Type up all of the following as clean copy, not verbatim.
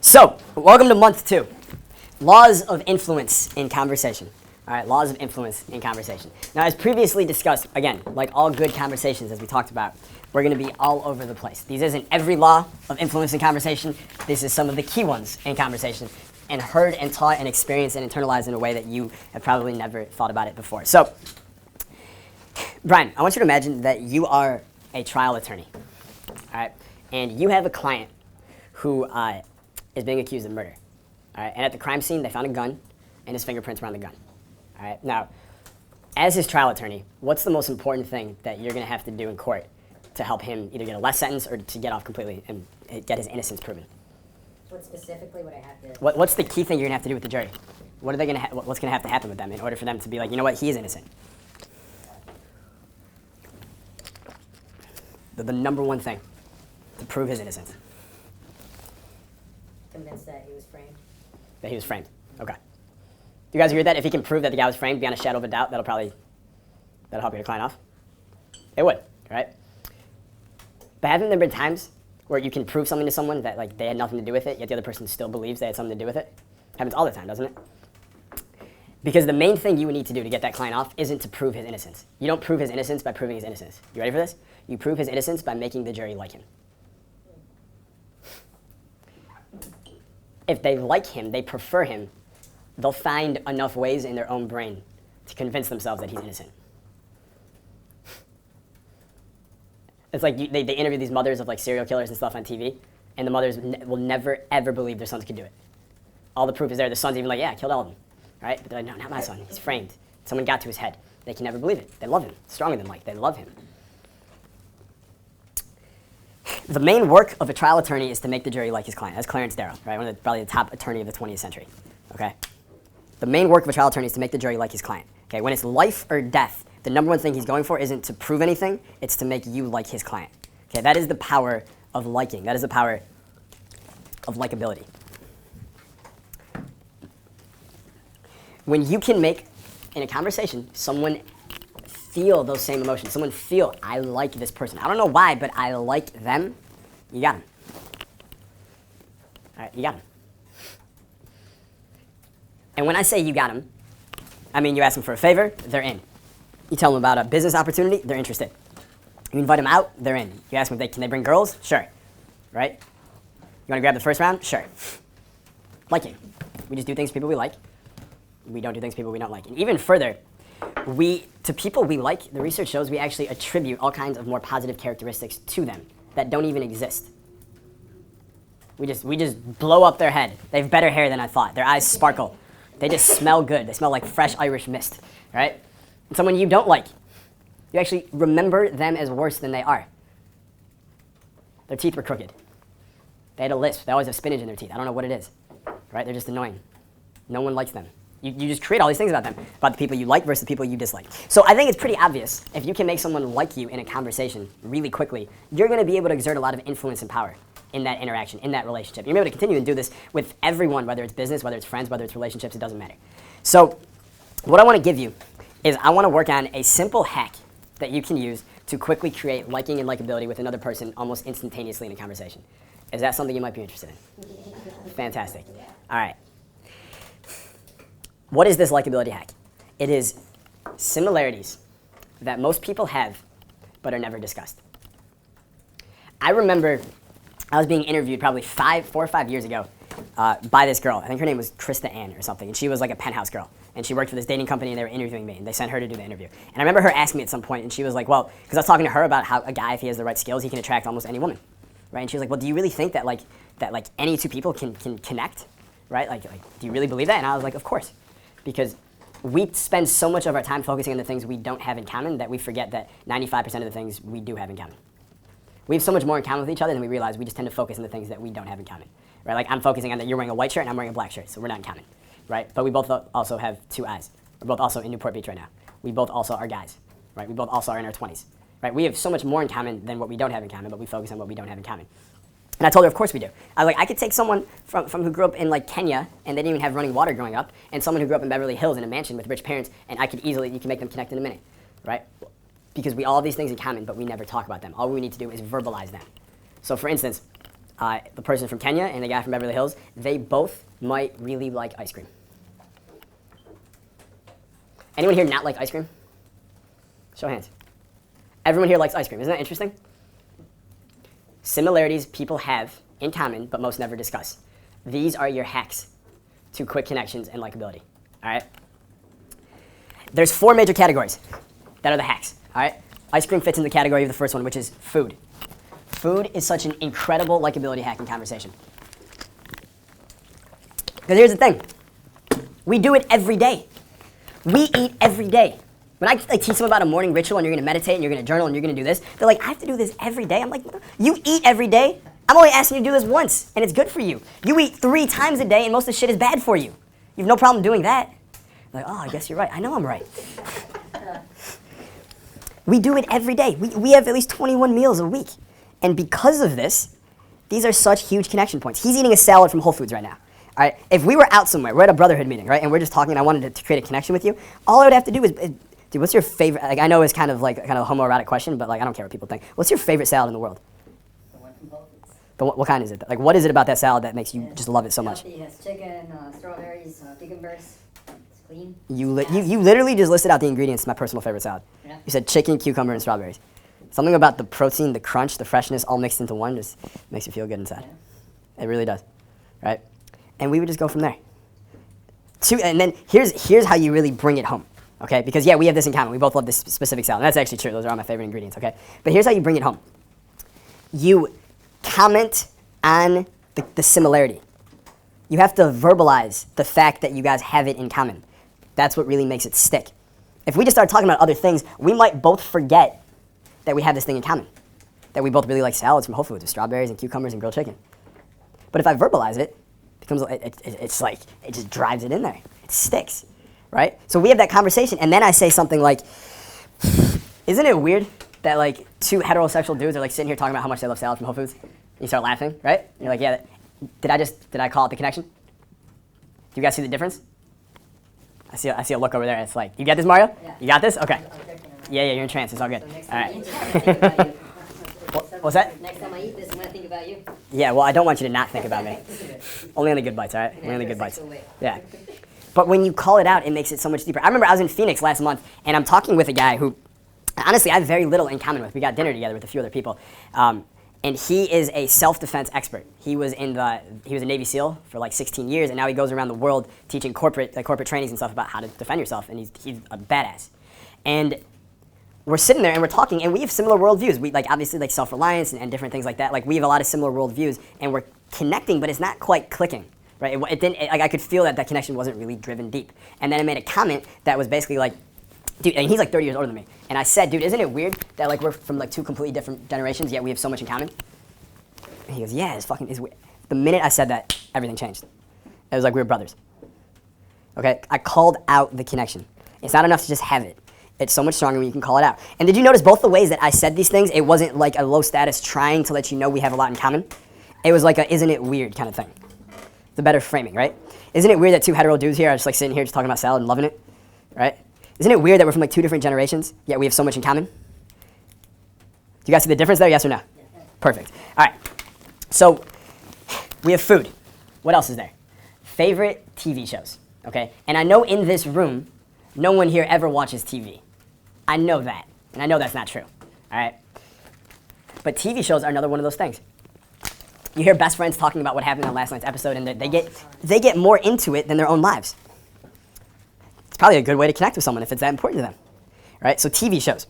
So, welcome to month 2. Laws of influence in conversation. All right, laws of influence in conversation. Now, as previously discussed, again, like all good conversations, as we talked about, we're going to be all over the place. These isn't every law of influence in conversation. This is some of the key ones in conversation, and heard and taught and experienced and internalized in a way that you have probably never thought about it before. So, Brian, I want you to imagine that you are a trial attorney, all right, and you have a client who is being accused of murder. All right? And at the crime scene, they found a gun, and his fingerprints were on the gun. All right? Now, as his trial attorney, what's the most important thing that you're going to have to do in court to help him either get a less sentence or to get off completely and get his innocence proven? What specifically would I have to... What's the key thing you're going to have to do with the jury? What are they going to what's going to have to happen with them in order for them to be like, you know what, he is innocent? The number one thing to prove his innocence. Convinced that he was framed. That he was framed. Okay. Do you guys agree with that? If he can prove that the guy was framed beyond a shadow of a doubt, that'll help your client off? It would, right? But haven't there been times where you can prove something to someone that like they had nothing to do with it, yet the other person still believes they had something to do with it? Happens all the time, doesn't it? Because the main thing you would need to do to get that client off isn't to prove his innocence. You don't prove his innocence by proving his innocence. You ready for this? You prove his innocence by making the jury like him. If they like him, they prefer him, they'll find enough ways in their own brain to convince themselves that he's innocent. It's like they interview these mothers of like serial killers and stuff on TV, and the mothers will never, ever believe their sons could do it. All the proof is there. The son's even like, yeah, I killed all of them. Right? But they're like, no, not my son. He's framed. Someone got to his head. They can never believe it. They love him. Stronger than Mike. They love him. The main work of a trial attorney is to make the jury like his client. That's Clarence Darrow, right? One of probably the top attorney of the 20th century. Okay? The main work of a trial attorney is to make the jury like his client. Okay? When it's life or death, the number one thing he's going for isn't to prove anything, it's to make you like his client. Okay? That is the power of liking. That is the power of likability. When you can make, in a conversation, someone feel those same emotions, someone feel, I like this person. I don't know why, but I like them, you got him. All right, you got him. And when I say you got him, I mean you ask them for a favor, they're in. You tell them about a business opportunity, they're interested. You invite them out, they're in. You ask them if can they bring girls? Sure. Right? You want to grab the first round? Sure. Liking. We just do things people we like. We don't do things people we don't like. And even further, to people we like, the research shows we actually attribute all kinds of more positive characteristics to them that don't even exist. We just blow up their head. They have better hair than I thought. Their eyes sparkle. They just smell good. They smell like fresh Irish mist, right? And someone you don't like, you actually remember them as worse than they are. Their teeth were crooked. They had a lisp. They always have spinach in their teeth. I don't know what it is, right? They're just annoying. No one likes them. You just create all these things about them, about the people you like versus the people you dislike. So I think it's pretty obvious, if you can make someone like you in a conversation really quickly, you're going to be able to exert a lot of influence and power in that interaction, in that relationship. You're going to be able to continue and do this with everyone, whether it's business, whether it's friends, whether it's relationships, it doesn't matter. So what I want to give you is I want to work on a simple hack that you can use to quickly create liking and likability with another person almost instantaneously in a conversation. Is that something you might be interested in? Fantastic. All right. What is this likability hack? It is similarities that most people have but are never discussed. I remember I was being interviewed probably 4 or 5 years ago by this girl. I think her name was Krista Ann or something, and she was like a penthouse girl. And she worked for this dating company, and they were interviewing me, and they sent her to do the interview. And I remember her asking me at some point, and she was like, well, because I was talking to her about how a guy, if he has the right skills, he can attract almost any woman, right? And she was like, well, do you really think that any two people can connect, right? Like, do you really believe that? And I was like, of course. Because we spend so much of our time focusing on the things we don't have in common that we forget that 95% of the things we do have in common. We have so much more in common with each other than we realize. We just tend to focus on the things that we don't have in common, right? Like I'm focusing on that you're wearing a white shirt and I'm wearing a black shirt, so we're not in common, right? But we both also have 2 eyes. We're both also in Newport Beach right now. We both also are guys, right? We both also are in our 20s, right? We have so much more in common than what we don't have in common, but we focus on what we don't have in common. And I told her, of course we do. I could take someone from who grew up in like Kenya and they didn't even have running water growing up, and someone who grew up in Beverly Hills in a mansion with rich parents, and you can make them connect in a minute, right? Because we all have these things in common, but we never talk about them. All we need to do is verbalize them. So for instance, the person from Kenya and the guy from Beverly Hills, they both might really like ice cream. Anyone here not like ice cream? Show of hands. Everyone here likes ice cream. Isn't that interesting? Similarities people have in common, but most never discuss. These are your hacks to quick connections and likability. All right? There's 4 major categories that are the hacks. All right? Ice cream fits in the category of the first one, which is food. Food is such an incredible likability hack in conversation. Because here's the thing. We do it every day. We eat every day. When I teach them about a morning ritual and you're going to meditate and you're going to journal and you're going to do this, they're like, I have to do this every day. I'm like, you eat every day? I'm only asking you to do this once, and it's good for you. You eat 3 times a day, and most of the shit is bad for you. You have no problem doing that. Like, oh, I guess you're right. I know I'm right. We do it every day. We have at least 21 meals a week. And because of this, these are such huge connection points. He's eating a salad from Whole Foods right now. All right? If we were out somewhere, we're at a brotherhood meeting, right, and we're just talking, and I wanted to create a connection with you, all I would have to do is, dude, what's your favorite, like, I know it's kind of a homoerotic question, but like, I don't care what people think. What's your favorite salad in the world? The one from Whole Foods. But what kind is it? Like, what is it about that salad that makes you just love it so much? It has chicken, strawberries, cucumbers. It's clean. You literally just listed out the ingredients to my personal favorite salad. Yeah. You said chicken, cucumber, and strawberries. Something about the protein, the crunch, the freshness, all mixed into one just makes you feel good inside. Yeah. It really does, right? And we would just go from there. And then here's how you really bring it home, okay? Because, yeah, we have this in common. We both love this specific salad. And that's actually true. Those are all my favorite ingredients, okay? But here's how you bring it home. You comment on the similarity. You have to verbalize the fact that you guys have it in common. That's what really makes it stick. If we just start talking about other things, we might both forget that we have this thing in common, that we both really like salads from Whole Foods with strawberries and cucumbers and grilled chicken. But if I verbalize it, it's like, it just drives it in there. It sticks, right? So we have that conversation, and then I say something like, isn't it weird that like 2 heterosexual dudes are like sitting here talking about how much they love salad from Whole Foods? And you start laughing, right? And you're like, yeah, did I call it the connection? Do you guys see the difference? I see a look over there. It's like, you get this, Mario? Yeah. You got this? Okay. I'm checking it out. Yeah, you're in trance. It's all good. So next All time I right. eat this, I'm gonna think about you. What's that? Next time I eat this, I'm going to think about you. Yeah, well, I don't want you to not think about me. Only on the good bites, all right? Only on the good bites. Yeah. But when you call it out, it makes it so much deeper. I remember I was in Phoenix last month, and I'm talking with a guy who, honestly, I have very little in common with. We got dinner together with a few other people. And he is a self-defense expert. He was a Navy SEAL for like 16 years, and now he goes around the world teaching corporate trainings and stuff about how to defend yourself, and he's a badass. And we're sitting there and we're talking, and we have similar worldviews. We obviously self-reliance and different things like that. Like, we have a lot of similar worldviews, and we're connecting, but it's not quite clicking, right? It didn't. I could feel that connection wasn't really driven deep. And then I made a comment that was basically like, dude, and he's like 30 years older than me. And I said, dude, isn't it weird that like we're from like 2 completely different generations, yet we have so much in common? And he goes, yeah, it's weird. The minute I said that, everything changed. It was like we were brothers. Okay, I called out the connection. It's not enough to just have it. It's so much stronger when you can call it out. And did you notice both the ways that I said these things? It wasn't like a low status trying to let you know we have a lot in common. It was like a isn't it weird kind of thing. It's a better framing, right? Isn't it weird that 2 hetero dudes here are just like sitting here just talking about salad and loving it, right? Isn't it weird that we're from like 2 different generations, yet we have so much in common? Do you guys see the difference there, yes or no? Yeah. Perfect. All right. So we have food. What else is there? Favorite TV shows, okay? And I know in this room, no one here ever watches TV. I know that, and I know that's not true, all right? But TV shows are another one of those things. You hear best friends talking about what happened on last night's episode, and they get more into it than their own lives. It's probably a good way to connect with someone if it's that important to them, right? So TV shows.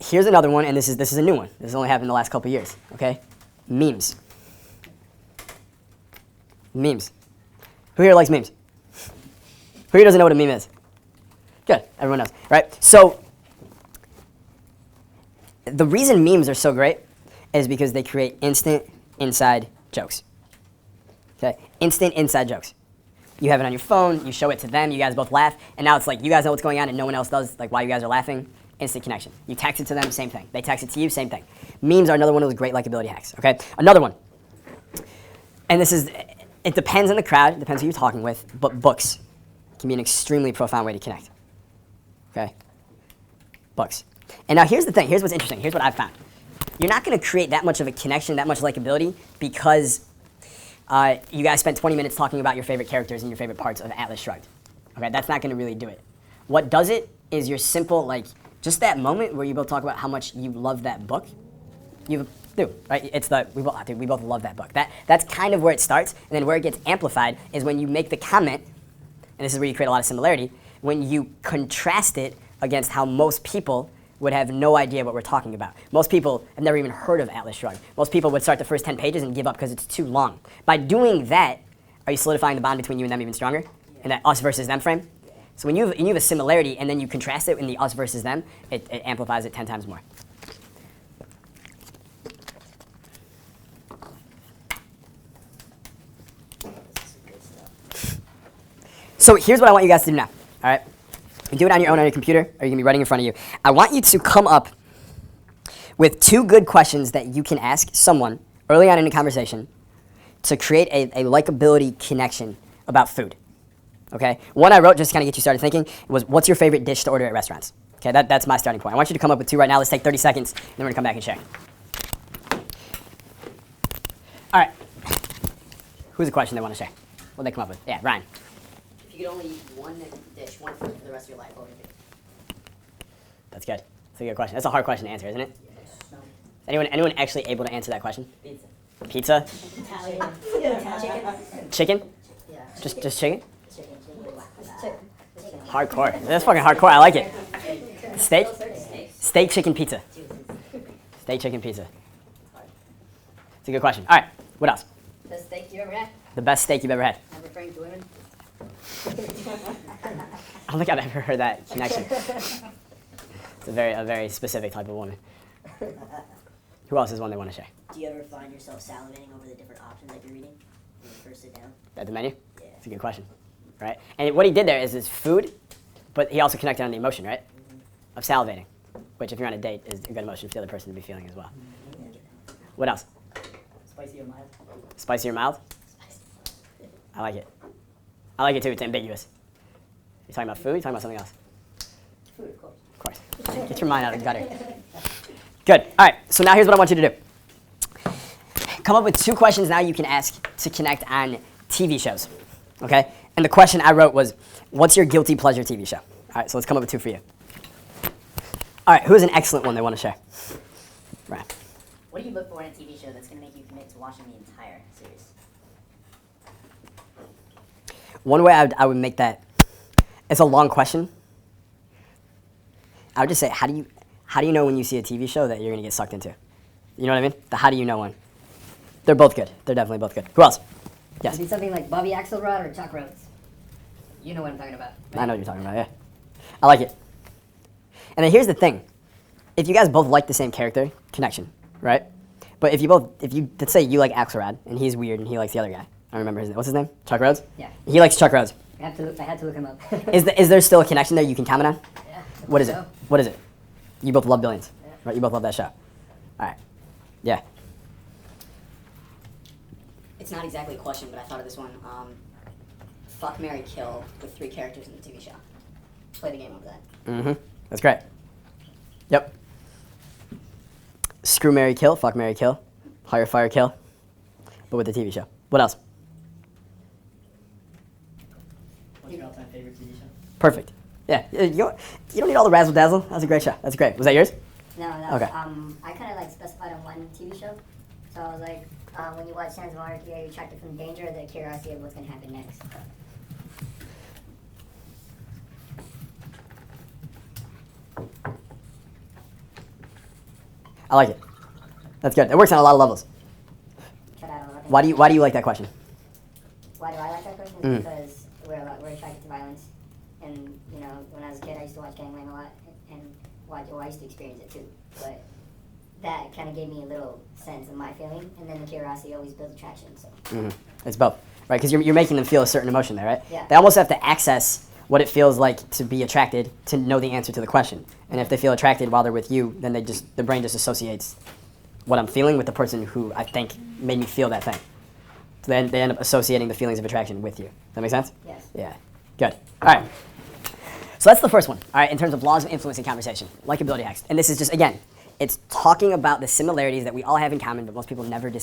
Here's another one, and this is a new one. This has only happened in the last couple of years, okay? Memes. Memes. Who here likes memes? Who here doesn't know what a meme is? Good, everyone knows, right? So the reason memes are so great is because they create instant inside jokes. Okay, instant inside jokes. You have it on your phone, you show it to them, you guys both laugh, and now it's like you guys know what's going on and no one else does, like why you guys are laughing. Instant connection. You text it to them, same thing. They text it to you, same thing. Memes are another one of those great likability hacks, okay? Another one. And it depends on the crowd, it depends who you're talking with, but books can be an extremely profound way to connect, okay? Books. And now here's the thing, here's what's interesting, here's what I've found. you're not going to create that much of a connection, that much likability, because you guys spent 20 minutes talking about your favorite characters and your favorite parts of Atlas Shrugged. Okay, that's not going to really do it. What does it is your simple, like, just that moment where you both talk about how much you love that book. You do, right? It's the, we both love that book. That's kind of where it starts, and then where it gets amplified is when you make the comment, and this is where you create a lot of similarity, when you contrast it against how most people would have no idea what we're talking about. Most people have never even heard of Atlas Shrugged. Most people would start the first 10 pages and give up because it's too long. By doing that, are you solidifying the bond between you and them even stronger? In that us versus them frame? So when you have a similarity and then you contrast it in the us versus them, it amplifies it 10 times more. So here's what I want you guys to do now, all right? You do it on your own on your computer, or you can be writing in front of you. I want you to come up with 2 good questions that you can ask someone early on in a conversation to create a likability connection about food, okay? One I wrote just to kind of get you started thinking was, what's your favorite dish to order at restaurants? Okay, that's my starting point. I want you to come up with 2 right now. Let's take 30 seconds, and then we're going to come back and share. All right. Who's a question they want to share? What did they come up with? Yeah, Ryan. If you could only eat one dish, one food for the rest of your life, what would it be? That's good. That's a good question. That's a hard question to answer, isn't it? Yes. No. Anyone actually able to answer that question? Pizza. Pizza? Italian. Chicken. Chicken? Yeah. Just chicken? Chicken. Chicken. Hardcore. That's fucking hardcore. I like it. Steak? Steak, chicken, pizza. Steak, chicken, pizza. It's a good question. All right. What else? Best steak you ever had? The best steak you've ever had. I'm referring to women. I don't think I've ever heard that connection. It's a very specific type of woman. Who else is one they want to share? Do you ever find yourself salivating over the different options that you're reading when you first sit down? At the menu? Yeah. It's a good question, right? And what he did there is food, but he also connected on the emotion, right? Of salivating, which if you're on a date is a good emotion for the other person to be feeling as well. What else? Spicy or mild? Spicy or mild? I like it. I like it too. It's ambiguous. You talking about food? You talking about something else? Food, of course. Of course. Get your mind out of the gutter. Good. All right. So now here's what I want you to do. Come up with 2 questions now you can ask to connect on TV shows. Okay? And the question I wrote was, what's your guilty pleasure TV show? All right. So let's come up with 2 for you. All right. Who has an excellent one they want to share? Right. What do you look for in a TV show that's going to make you commit to watching the entire series? One way I would make that, it's a long question. I would just say, how do you know when you see a TV show that you're going to get sucked into? You know what I mean? The how do you know one. They're both good. They're definitely both good. Who else? Yes. It'd be something like Bobby Axelrod or Chuck Rhodes. You know what I'm talking about. Right? I know what you're talking about, yeah. I like it. And then here's the thing. If you guys both like the same character, connection, right? But if you let's say you like Axelrod, and he's weird, and he likes the other guy. I don't remember his name. What's his name? Chuck Rhodes? Yeah. He likes Chuck Rhodes. I had to look him up. Is there still a connection there you can comment on? Yeah. What is it? So, What is it? You both love Billions, Yeah. right? You both love that show. All right. Yeah. It's not exactly a question, but I thought of this one. Fuck, marry, kill with 3 characters in the TV show. Play the game over that. Mm-hmm. That's great. Yep. Screw, marry, kill. Fuck, marry, kill. Hire, fire, kill. But with the TV show. What else? What's your all-time favorite TV show? Perfect. Yeah. You don't need all the razzle dazzle. That's a great show. That's great. Was that yours? no, Okay. I kind of like specified on one TV show. So I was like, when you watch Sons of Anarchy, are you attracted from danger or the curiosity of what's going to happen next? I like it. That's good. It works on a lot of levels. Cut out a lot of Why do you like that question? Why do I like that question? Mm. Because we're attracted to violence, and you know, when I was a kid, I used to watch Gangland a lot, and I used to experience it too. But that kind of gave me a little sense of my feeling, and then the curiosity always builds attraction. So It's both, right? Because you're making them feel a certain emotion there, right? Yeah. They almost have to access what it feels like to be attracted to know the answer to the question. And if they feel attracted while they're with you, then the brain just associates what I'm feeling with the person who I think made me feel that thing. So then they end up associating the feelings of attraction with you. Does that make sense? yes. Yeah. Good. All right. So that's the first one. All right. In terms of laws of influence in conversation, likability hacks. And this is just, again, It's talking about the similarities that we all have in common, but most people never discuss.